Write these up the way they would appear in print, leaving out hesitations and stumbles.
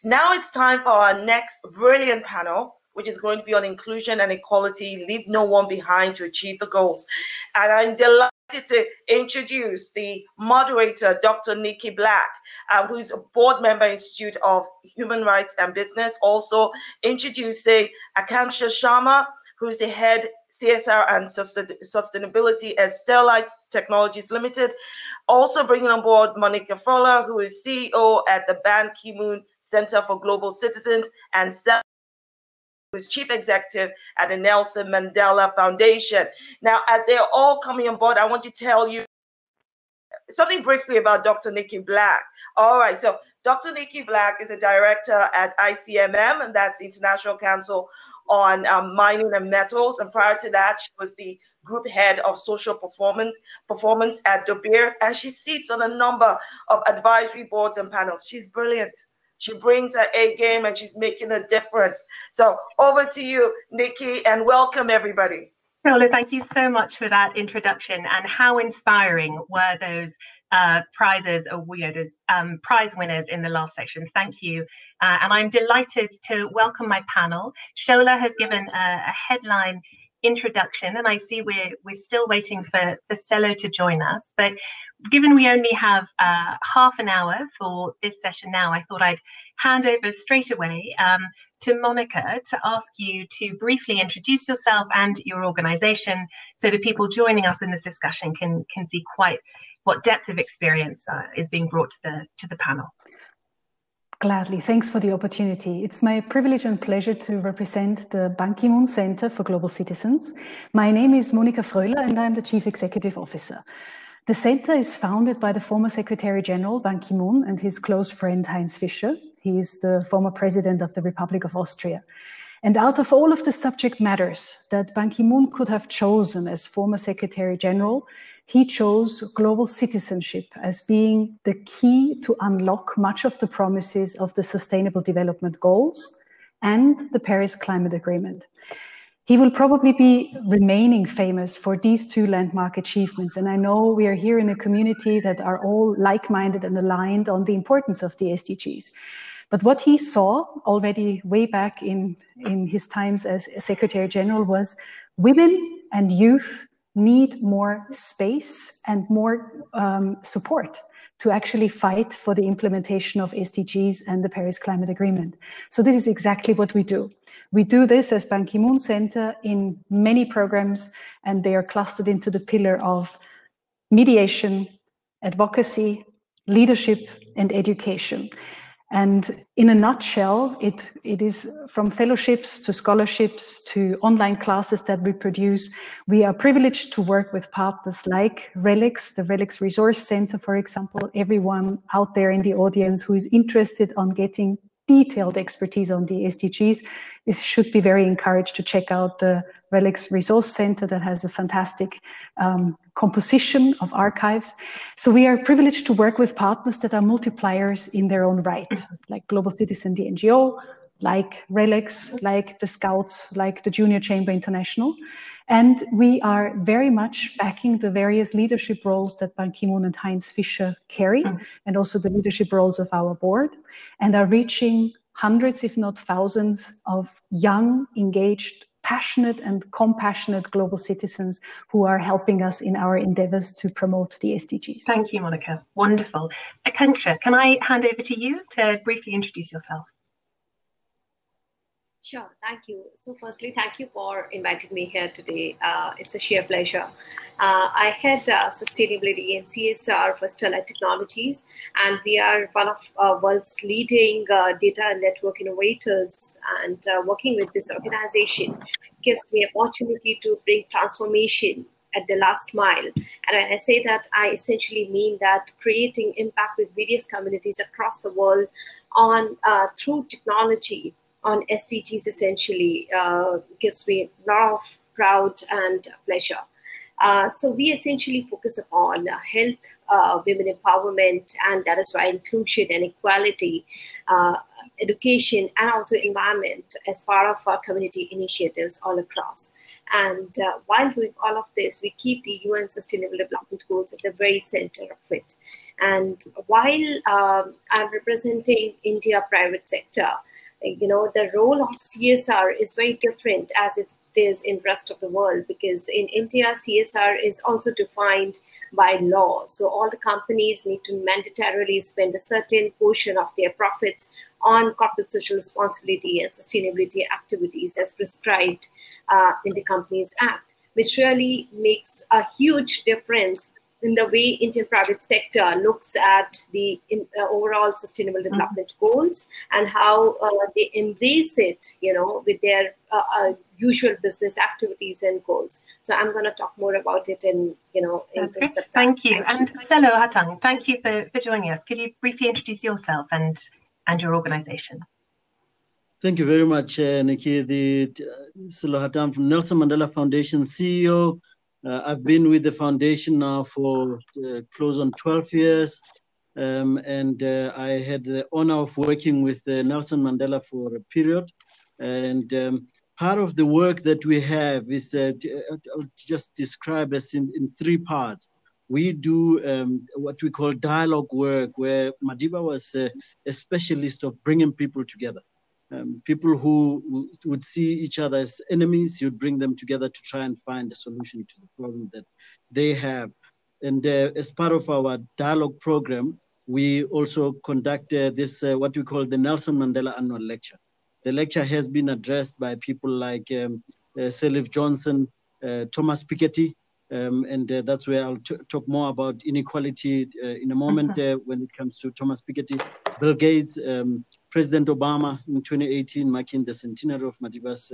Now it's time for our next brilliant panel, which is going to be on inclusion and equality, leave no one behind to achieve the goals. And I'm delighted to introduce the moderator, Dr. Nikki Black, who's a board member, Institute of Human Rights and Business. Also introducing Akanksha Sharma, who's the head CSR and Sustainability at Sterlite Technologies Limited. Also bringing on board Monica Fowler, who is CEO at the Ban Ki-moon Center for Global Citizens, and Sam, who is Chief Executive at the Nelson Mandela Foundation. Now, as they're all coming on board, I want to tell you something briefly about Dr. Nikki Black. All right, so Dr. Nikki Black is a director at ICMM, and that's the International Council on Mining and Metals. And prior to that, she was the group head of social performance at De Beers, and she sits on a number of advisory boards and panels. She's brilliant. She brings her A game and she's making a difference. So over to you, Nikki, and welcome everybody. Paola, thank you so much for that introduction. And how inspiring were those prizes, or those prize winners in the last section. Thank you. And I'm delighted to welcome my panel. Shola has given a headline introduction, and I see we're still waiting for Cello to join us. But given we only have half an hour for this session now, I thought I'd hand over straight away to Monica to ask you to briefly introduce yourself and your organization so that people joining us in this discussion can see quite what depth of experience is being brought to the panel. Gladly. Thanks for the opportunity. It's my privilege and pleasure to represent the Ban Ki-moon Center for Global Citizens. My name is Monika Fröhler and I'm the Chief Executive Officer. The center is founded by the former Secretary General Ban Ki-moon and his close friend Heinz Fischer. He is the former President of the Republic of Austria. And out of all of the subject matters that Ban Ki-moon could have chosen as former Secretary General, he chose global citizenship as being the key to unlock much of the promises of the Sustainable Development Goals and the Paris Climate Agreement. He will probably be remaining famous for these two landmark achievements. And I know we are here in a community that are all like-minded and aligned on the importance of the SDGs. But what he saw already way back in his times as Secretary General was women and youth need more space and more support to actually fight for the implementation of SDGs and the Paris Climate Agreement. So this is exactly what we do. We do this as Ban Ki-moon Center in many programs, and they are clustered into the pillar of mediation, advocacy, leadership, and education. And in a nutshell, it is from fellowships to scholarships to online classes that we produce. We are privileged to work with partners like RELX, the RELX Resource Center, for example. Everyone out there in the audience who is interested on getting detailed expertise on the SDGs should be very encouraged to check out the RELX Resource Center that has a fantastic composition of archives. So we are privileged to work with partners that are multipliers in their own right, like Global Citizen, the NGO, like RELX, like the Scouts, like the Junior Chamber International. And we are very much backing the various leadership roles that Ban Ki-moon and Heinz Fischer carry, and also the leadership roles of our board, and are reaching hundreds, if not thousands, of young, engaged, passionate and compassionate global citizens who are helping us in our endeavors to promote the SDGs. Thank you, Monica. Wonderful. Akanksha, can I hand over to you to briefly introduce yourself? Sure, thank you. So firstly, thank you for inviting me here today. It's a sheer pleasure. I head sustainability and CSR for Sterlite Technologies, and we are one of world's leading data and network innovators. And working with this organization gives me an opportunity to bring transformation at the last mile. And when I say that, I essentially mean that creating impact with various communities across the world on through technology on SDGs essentially gives me a lot of proud and pleasure. So we essentially focus upon health, women empowerment, and that is why inclusion and equality, education, and also environment as part of our community initiatives all across. And while doing all of this, we keep the UN Sustainable Development Goals at the very center of it. And while I'm representing India private sector, the role of CSR is very different as it is in rest of the world, because in India, CSR is also defined by law. So all the companies need to mandatorily spend a certain portion of their profits on corporate social responsibility and sustainability activities as prescribed in the Companies Act, which really makes a huge difference in the way Indian private sector looks at the overall sustainable development goals and how they embrace it, with their usual business activities and goals. So I'm going to talk more about it in That's great. Thank you. And Selo Hatang, thank you for joining us. Could you briefly introduce yourself and your organization? Thank you very much, Nikki. The Selo Hatang from Nelson Mandela Foundation, CEO. I've been with the foundation now for close on 12 years. And I had the honor of working with Nelson Mandela for a period. And part of the work that we have is I'll just describe as in 3 parts. We do what we call dialogue work, where Madiba was a specialist of bringing people together. People who would see each other as enemies, you'd bring them together to try and find a solution to the problem that they have. And as part of our dialogue program, we also conduct this, what we call the Nelson Mandela Annual Lecture. The lecture has been addressed by people like Salif Johnson, Thomas Piketty, and that's where I'll talk more about inequality in a moment when it comes to Thomas Piketty, Bill Gates, President Obama in 2018, marking the centenary of Madiba's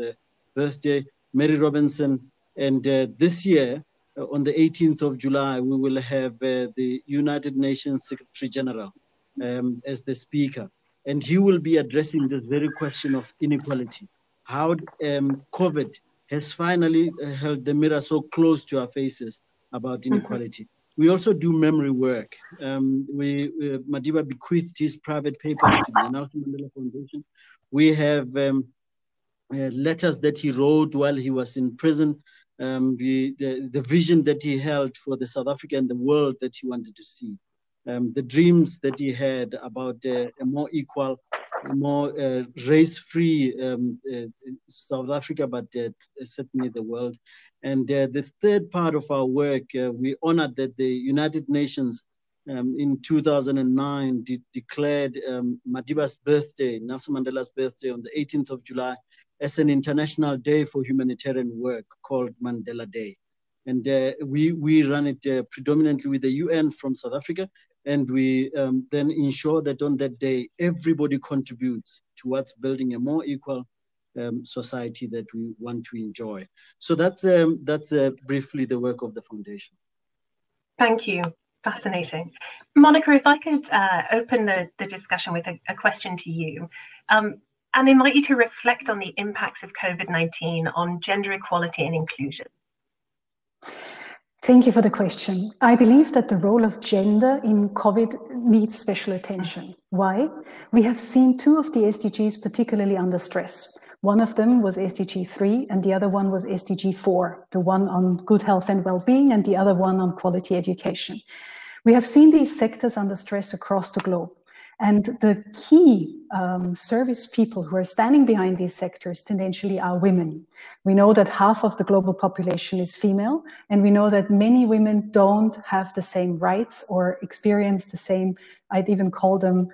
birthday, Mary Robinson, and this year, on the 18th of July, we will have the United Nations Secretary General as the speaker. And he will be addressing this very question of inequality, how COVID has finally held the mirror so close to our faces about inequality. We also do memory work. Madiba bequeathed his private papers to the Nelson Mandela Foundation. We have letters that he wrote while he was in prison, the vision that he held for the South Africa and the world that he wanted to see, the dreams that he had about a more equal, more race-free South Africa, but certainly the world. And the third part of our work, we honored that the United Nations in 2009 declared Madiba's birthday, Nelson Mandela's birthday, on the 18th of July as an international day for humanitarian work called Mandela Day. And we run it predominantly with the UN from South Africa, and we then ensure that on that day, everybody contributes towards building a more equal society that we want to enjoy. So that's briefly the work of the foundation. Thank you. Fascinating. Monica, if I could open the discussion with a question to you, and invite you to reflect on the impacts of COVID-19 on gender equality and inclusion. Thank you for the question. I believe that the role of gender in COVID needs special attention. Why? We have seen 2 of the SDGs particularly under stress. One of them was SDG 3 and the other one was SDG 4, the one on good health and well-being and the other one on quality education. We have seen these sectors under stress across the globe. And the key service people who are standing behind these sectors tendentially are women. We know that half of the global population is female, and we know that many women don't have the same rights or experience the same, I'd even call them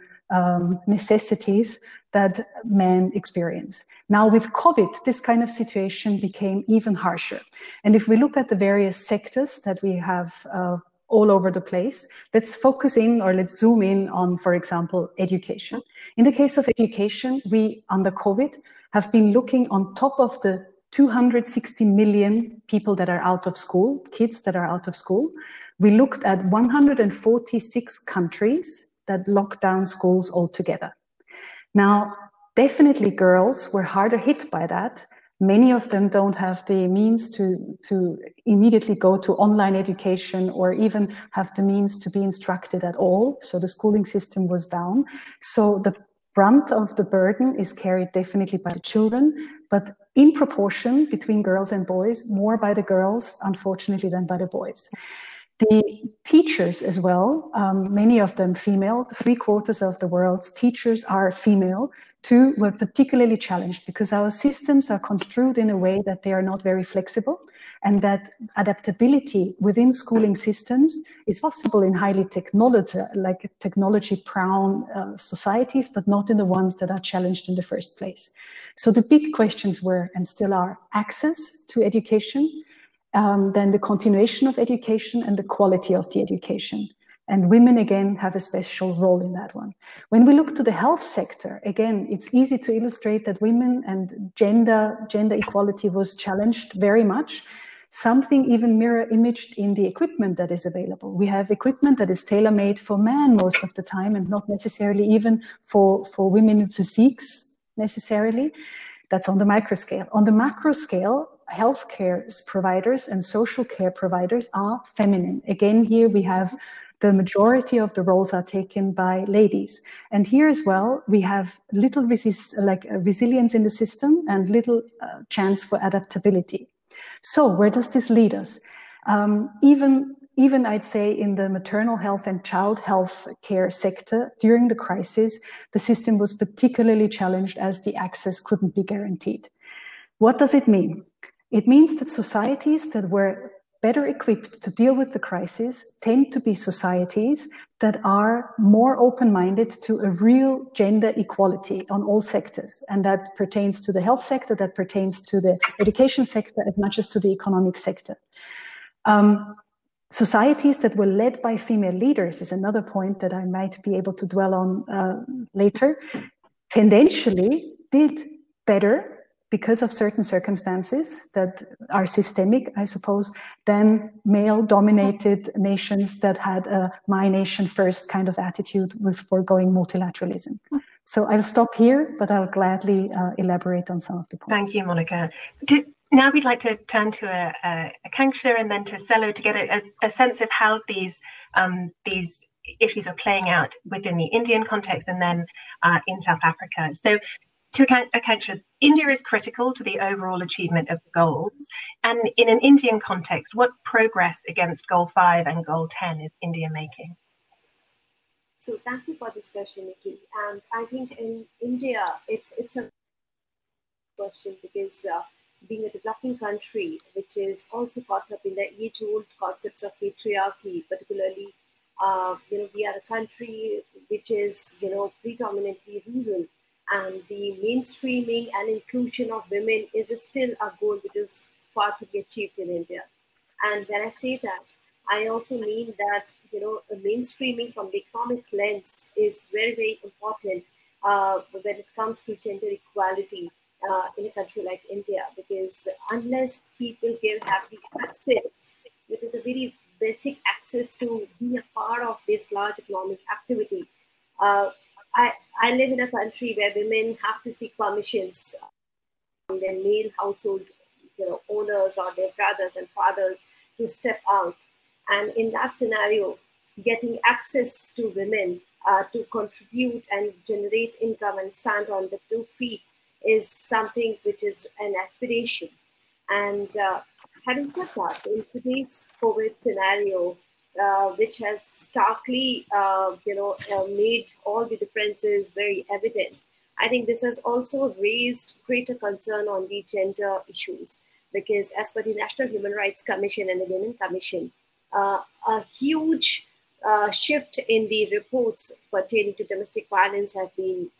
necessities that men experience. Now with COVID, this kind of situation became even harsher. And if we look at the various sectors that we have all over the place, let's focus in or let's zoom in on, for example, education. In the case of education, we, under COVID, have been looking on top of the 260 million people that are out of school, kids that are out of school. We looked at 146 countries that locked down schools altogether. Now, definitely girls were harder hit by that. Many of them don't have the means to immediately go to online education or even have the means to be instructed at all. So the schooling system was down. So the brunt of the burden is carried definitely by the children, but in proportion between girls and boys, more by the girls, unfortunately, than by the boys. The teachers as well, many of them female, 3/4 of the world's teachers are female, too, were particularly challenged because our systems are construed in a way that they are not very flexible, and that adaptability within schooling systems is possible in highly technology-prone societies, but not in the ones that are challenged in the first place. So the big questions were, and still are, access to education, then the continuation of education and the quality of the education. And women, again, have a special role in that one. When we look to the health sector, again, it's easy to illustrate that women and gender equality was challenged very much. Something even mirror imaged in the equipment that is available. We have equipment that is tailor-made for men most of the time, and not necessarily even for women in physiques necessarily. That's on the micro scale. On the macro scale, healthcare providers and social care providers are feminine. Again, here we have the majority of the roles are taken by ladies. And here as well, we have little resilience in the system and little chance for adaptability. So where does this lead us? Even I'd say in the maternal health and child health care sector during the crisis, the system was particularly challenged as the access couldn't be guaranteed. What does it mean? It means that societies that were better equipped to deal with the crisis tend to be societies that are more open-minded to a real gender equality on all sectors. And that pertains to the health sector, that pertains to the education sector as much as to the economic sector. Societies that were led by female leaders is another point that I might be able to dwell on later, tendentially did better because of certain circumstances that are systemic, I suppose, than male-dominated nations that had a my nation first kind of attitude with foregoing multilateralism. So I'll stop here, but I'll gladly elaborate on some of the points. Thank you, Monica. Now we'd like to turn to Akanksha and then to Sello to get a sense of how these issues are playing out within the Indian context and then in South Africa. So to Akanksha, India is critical to the overall achievement of the goals. And in an Indian context, what progress against Goal 5 and Goal 10 is India making? So thank you for this question, Nikki. And I think in India, it's a question because being a developing country, which is also caught up in the age-old concepts of patriarchy, particularly, we are a country which is, predominantly rural, and the mainstreaming and inclusion of women is still a goal which is far to be achieved in India. And when I say that, I also mean that, a mainstreaming from the economic lens is very, very important when it comes to gender equality in a country like India, because unless people have the access, which is a very basic access to be a part of this large economic activity, I live in a country where women have to seek permissions from their male household, owners or their brothers and fathers to step out. And in that scenario, getting access to women to contribute and generate income and stand on the 2 feet is something which is an aspiration. And having said that, in today's COVID scenario, which has starkly, made all the differences very evident, I think this has also raised greater concern on the gender issues, because as per the National Human Rights Commission and the Women Commission, a huge shift in the reports pertaining to domestic violence have been.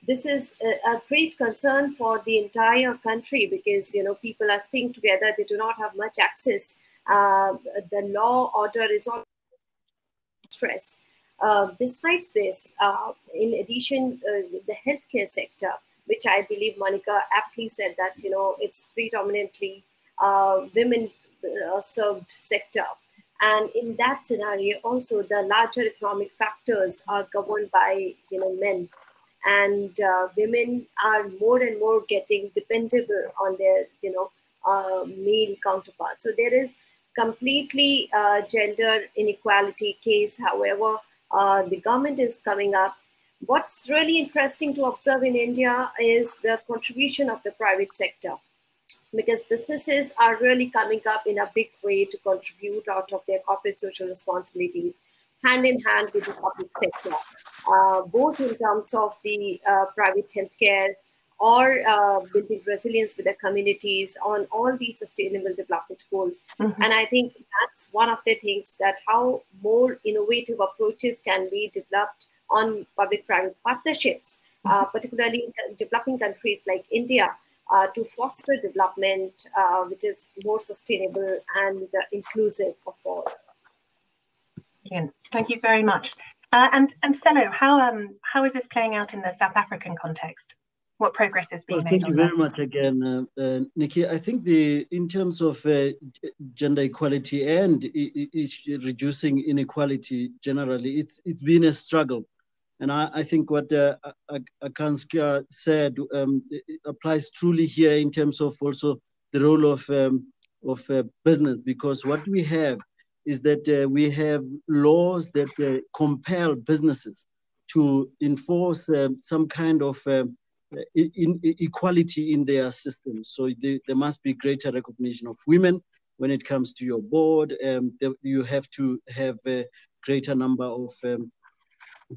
This is a great concern for the entire country because, people are staying together. They do not have much access. The law order is on stress. Besides this, in addition, the healthcare sector, which I believe Monica aptly said that, it's predominantly women served sector. And in that scenario, also the larger economic factors are governed by, men. And women are more and more getting dependable on their, male counterparts. So there is completely gender inequality case. However, the government is coming up. What's really interesting to observe in India is the contribution of the private sector. because businesses are really coming up in a big way to contribute out of their corporate social responsibilities, hand in hand with the public sector, both in terms of the private healthcare or building resilience with the communities on all these sustainable development goals. Mm-hmm. And I think that's one of the things, that how more innovative approaches can be developed on public-private partnerships, particularly in developing countries like India, to foster development which is more sustainable and inclusive of all. Brilliant. Thank you very much. And Sello, how is this playing out in the South African context? What progress is being made? Thank you very much again, Nikki. I think in terms of gender equality and reducing inequality generally, it's been a struggle. And I think what Akanskia said applies truly here in terms of also the role of business, because what we have is that we have laws that compel businesses to enforce some kind of equality in their systems. So there must be greater recognition of women when it comes to your board. You have to have a greater number of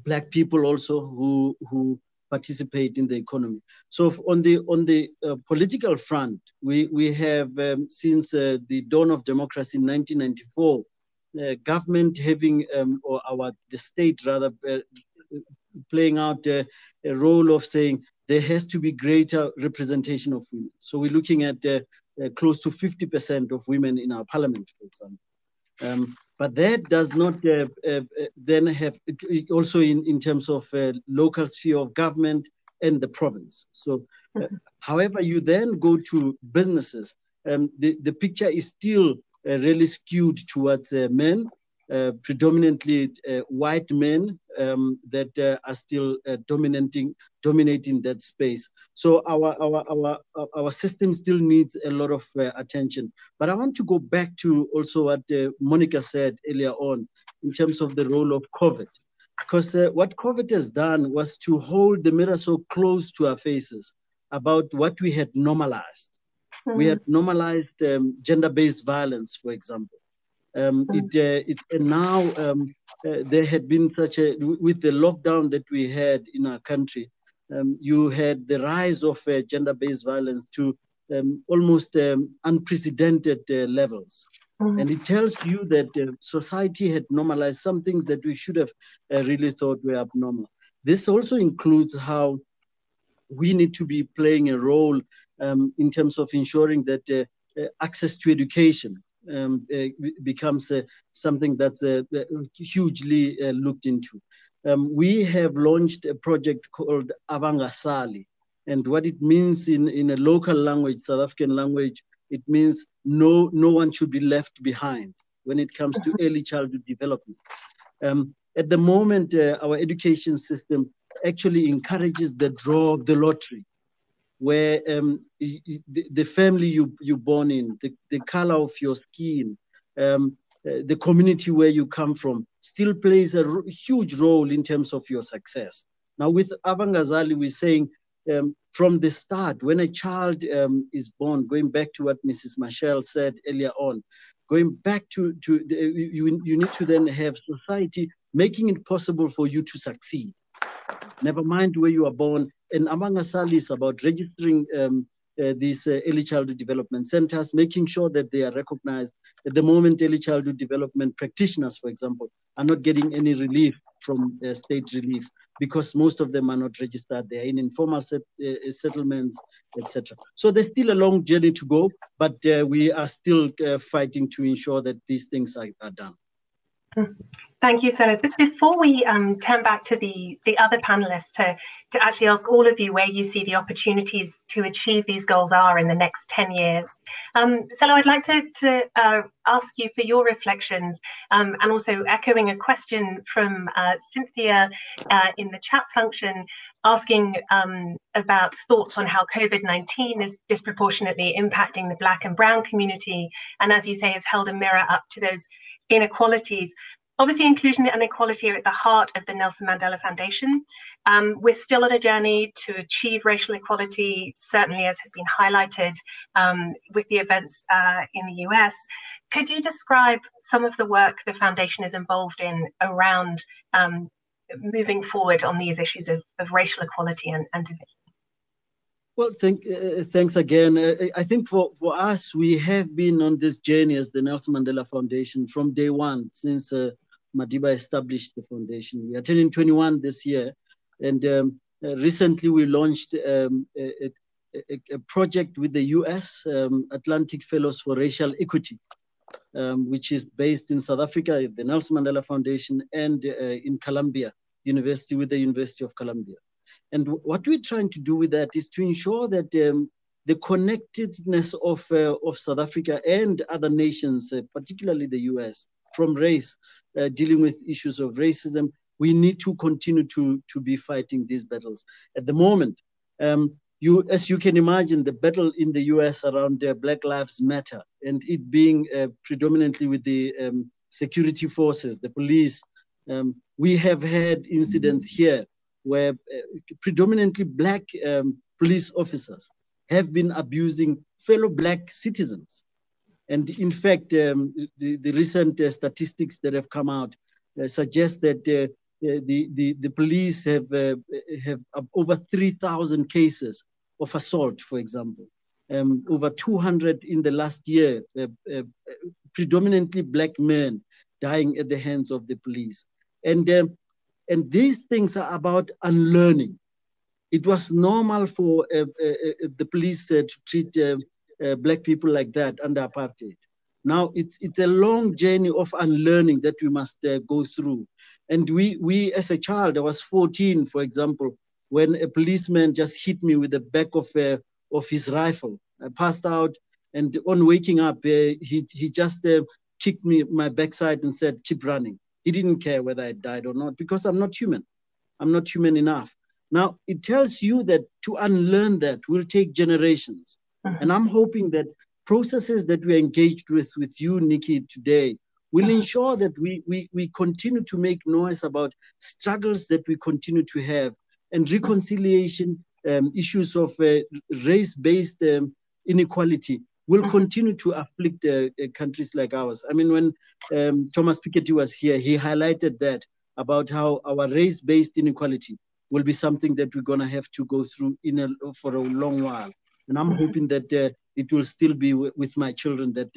Black people also who participate in the economy. So on the political front, we have since the dawn of democracy in 1994, government having the state rather playing out a role of saying there has to be greater representation of women. So we're looking at close to 50% of women in our parliament, for example. But that does not then have, also in terms of local sphere of government and the province. So however you then go to businesses, the picture is still really skewed towards men, predominantly white men that are still dominating that space. So our system still needs a lot of attention. But I want to go back to also what Monica said earlier on in terms of the role of COVID, because what COVID has done was to hold the mirror so close to our faces about what we had normalized. Mm-hmm. We had normalized gender-based violence, for example. Now there had been with the lockdown that we had in our country, you had the rise of gender-based violence to almost unprecedented levels. Mm-hmm. And it tells you that society had normalized some things that we should have really thought were abnormal. This also includes how we need to be playing a role in terms of ensuring that access to education becomes something that's hugely looked into. We have launched a project called Abangasali, and what it means in a local language, South African language, it means no one should be left behind when it comes to early childhood development. At the moment, our education system actually encourages the draw of the lottery, where the family you're born in, the color of your skin, the community where you come from still plays a huge role in terms of your success. Now with Abangasali, we're saying from the start, when a child is born, going back to what Mrs. Machel said earlier on, going back to you need to then have society making it possible for you to succeed. Never mind where you are born. And Abangasali is about registering these early childhood development centers, making sure that they are recognized. At the moment, early childhood development practitioners, for example, are not getting any relief from state relief because most of them are not registered. They are in informal settlements, etc. So there's still a long journey to go, but we are still fighting to ensure that these things are done. Thank you, Sello. But before we turn back to the other panelists to actually ask all of you where you see the opportunities to achieve these goals are in the next 10 years, Sello, I'd like to ask you for your reflections and also echoing a question from Cynthia in the chat function, asking about thoughts on how COVID-19 is disproportionately impacting the Black and Brown community, and as you say, has held a mirror up to those inequalities. Obviously, inclusion and equality are at the heart of the Nelson Mandela Foundation. We're still on a journey to achieve racial equality, certainly as has been highlighted with the events in the US. Could you describe some of the work the foundation is involved in around moving forward on these issues of racial equality and division? Well, thanks again. I think for us, we have been on this journey as the Nelson Mandela Foundation from day one, since Madiba established the foundation. We are turning 21 this year. And recently we launched a project with the US, Atlantic Fellows for Racial Equity, which is based in South Africa, the Nelson Mandela Foundation, and in Columbia University with the University of Columbia. And what we're trying to do with that is to ensure that the connectedness of South Africa and other nations, particularly the US, from race, dealing with issues of racism, we need to continue to be fighting these battles. At the moment, as you can imagine, the battle in the US around Black Lives Matter, and it being predominantly with the security forces, the police, we have had incidents here where predominantly Black police officers have been abusing fellow Black citizens. And in fact, the recent statistics that have come out suggest that the police have over 3,000 cases of assault, for example, over 200 in the last year, predominantly Black men dying at the hands of the police. And these things are about unlearning. It was normal for the police to treat Black people like that under apartheid. Now it's a long journey of unlearning that we must go through. And we as a child, I was 14, for example, when a policeman just hit me with the back of his rifle. I passed out, and on waking up, he just kicked me my backside and said, "Keep running." He didn't care whether I died or not, because I'm not human. I'm not human enough. Now, it tells you that to unlearn that will take generations. And I'm hoping that processes that we're engaged with you, Nikki, today, will ensure that we continue to make noise about struggles that we continue to have, and reconciliation, issues of race-based inequality will continue to afflict countries like ours. I mean, when Thomas Piketty was here, he highlighted that about how our race-based inequality will be something that we're going to have to go through for a long while. And I'm hoping that it will still be with my children, that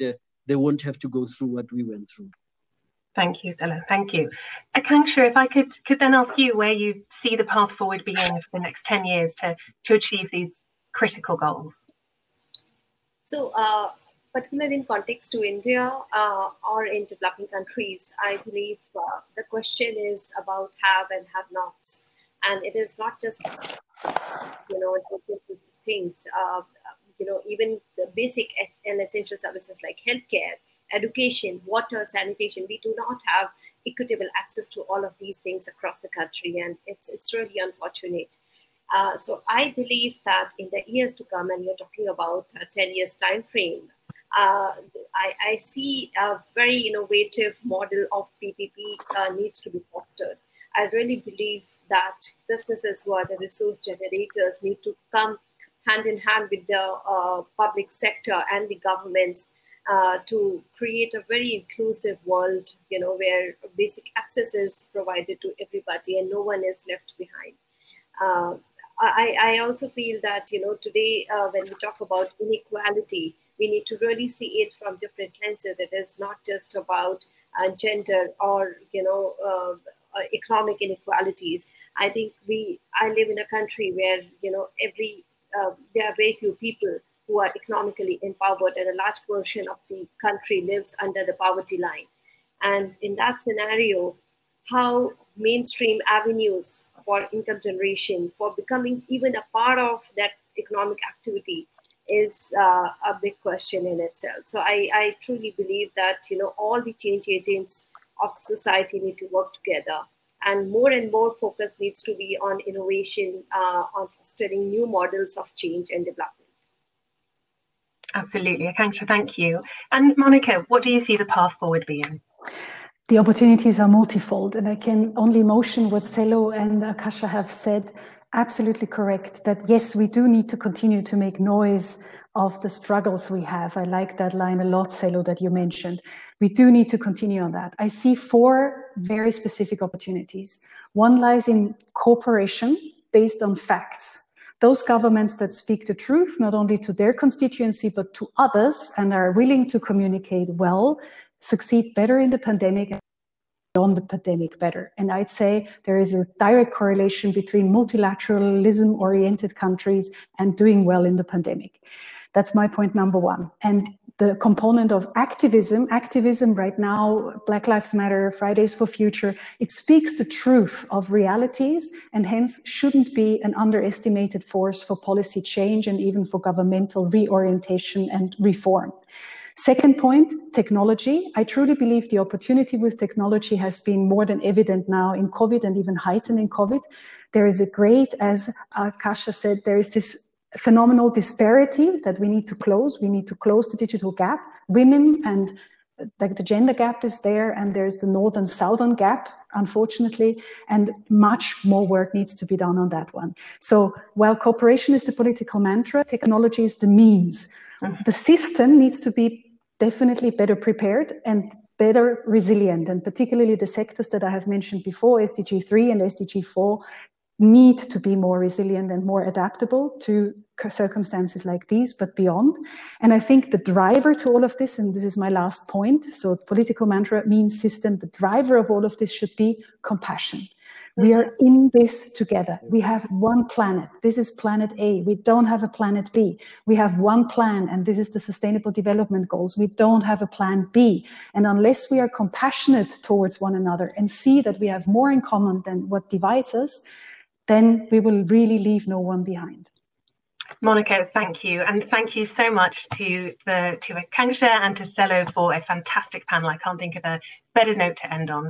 they won't have to go through what we went through. Thank you, Stella. Thank you. Akanksha, if I could then ask you where you see the path forward being for the next 10 years to achieve these critical goals. So, particularly in context to India or in developing countries, I believe the question is about have and have-nots. And it is not just, things, even the basic and essential services like healthcare, education, water, sanitation. We do not have equitable access to all of these things across the country, and it's really unfortunate. So I believe that in the years to come, and you're talking about a 10 years time frame, I see a very innovative model of PPP needs to be fostered. I really believe that businesses who are the resource generators need to come hand in hand with the public sector and the governments to create a very inclusive world, where basic access is provided to everybody and no one is left behind. I also feel that, today when we talk about inequality, we need to really see it from different lenses. It is not just about gender or, economic inequalities. I think I live in a country where, there are very few people who are economically empowered, and a large portion of the country lives under the poverty line. And in that scenario, how mainstream avenues for income generation, for becoming even a part of that economic activity is a big question in itself. So I truly believe that, all the change agents of society need to work together, and more focus needs to be on innovation, on fostering new models of change and development. Absolutely, Akanksha, thank you. And Monica, what do you see the path forward being? The opportunities are multifold, and I can only motion what Sello and Akasha have said. Absolutely correct, that yes, we do need to continue to make noise of the struggles we have. I like that line a lot, Sello, that you mentioned. We do need to continue on that. I see 4 very specific opportunities. One lies in cooperation based on facts. Those governments that speak the truth, not only to their constituency, but to others, and are willing to communicate well, succeed better in the pandemic and beyond the pandemic better. And I'd say there is a direct correlation between multilateralism-oriented countries and doing well in the pandemic. That's my point number 1. And the component of activism right now, Black Lives Matter, Fridays for Future, it speaks the truth of realities and hence shouldn't be an underestimated force for policy change and even for governmental reorientation and reform. Second point, technology. I truly believe the opportunity with technology has been more than evident now in COVID and even heightened in COVID. There is a great, as Akasha said, there is this phenomenal disparity that we need to close. We need to close the digital gap. Women and the gender gap is there, and there's the northern-southern gap, unfortunately, and much more work needs to be done on that one. So while cooperation is the political mantra, technology is the means. The system needs to be definitely better prepared and better resilient, and particularly the sectors that I have mentioned before, SDG 3 and SDG 4, need to be more resilient and more adaptable to circumstances like these, but beyond. And I think the driver to all of this, and this is my last point, so political mantra means system, the driver of all of this should be compassion. We are in this together. We have one planet. This is planet A. We don't have a planet B. We have one plan, and this is the Sustainable Development Goals. We don't have a plan B. And unless we are compassionate towards one another and see that we have more in common than what divides us, then we will really leave no one behind. Monica, thank you. And thank you so much to Akansha and to Sello for a fantastic panel. I can't think of a better note to end on.